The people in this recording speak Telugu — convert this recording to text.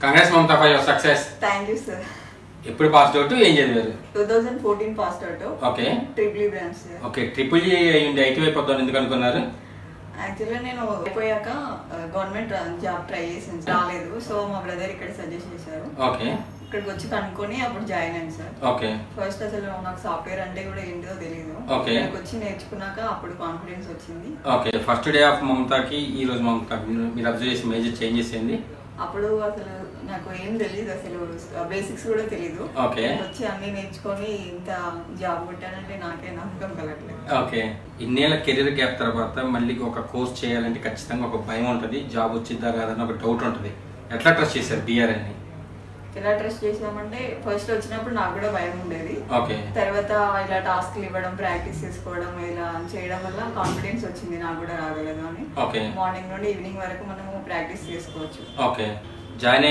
Congrats Mamata for your success. Thank you sir. ఎప్పుడు పాస్ అవుట్, ఏం చదివారు? 2014 pass out. Okay. Triple E branch. Okay, triple E అయ్యింది, ఐటీ వైపు వద్దాం ఎందుకు అనుకున్నారు? యాక్చువల్గా నేను అయిపోయాక గవర్నమెంట్ జాబ్ ట్రై చేసాను, రాలేదు. సో మా బ్రదర్ ఇక్కడ సజెస్ట్ చేశారు. ఓకే. ఇక్కడికి వచ్చి కనుక్కొని అప్పుడు జాయిన్ అయ్యాను సార్. ఓకే. ఫస్ట్ అసలు నాకు సాఫ్ట్వేర్ అంటే కూడా ఏంటో తెలియదు. ఓకే. ఇక్కడికి వచ్చి నేర్చుకున్నాక అప్పుడు కాన్ఫిడెన్స్ వచ్చింది. ఓకే, ఫస్ట్ డే ఆఫ్ మమతాకి ఈ రోజు మమతాకి మీరు అబ్జర్వ్ చేసిన మేజర్ చేంజెస్ ఏంది? అప్పుడు అసలు నాకు ఏం తెలియదు, అసలు బేసిక్స్ కూడా తెలియదు. ఓకే. వచ్చి అన్ని నేర్చుకొని ఇంత జాబ్ కొట్టానంటే నాకే నమ్మకం కలగట్లేదు. ఓకే, ఇన్నేళ్ళ కెరీర్ గ్యాప్ తర్వాత మళ్ళీ ఒక కోర్స్ చేయాలంటే ఖచ్చితంగా ఒక భయం ఉంటుంది, జాబ్ వచ్చిద్దా కాదని ఒక డౌట్ ఉంటుంది. ఎట్లా ట్రస్ట్ చేశారు బీఆర్ఎన్ని? ఎలా ట్రస్ట్ చేసామంటే ఫస్ట్ వచ్చినప్పుడు నాకు కూడా భయం ఉండేది. ఓకే. తర్వాత ఇలా టాస్క్లు ఇవ్వడం, ప్రాక్టీస్ చేసుకోవడం, ఇలా చేయడం వల్ల కాన్ఫిడెన్స్ వచ్చింది నాకు కూడా రాగలదు అని. ఓకే. మార్నింగ్ నుండి ఈవినింగ్ వరకు మనము ప్రాక్టీస్ చేసుకోవచ్చు. ఓకే. జాయిన్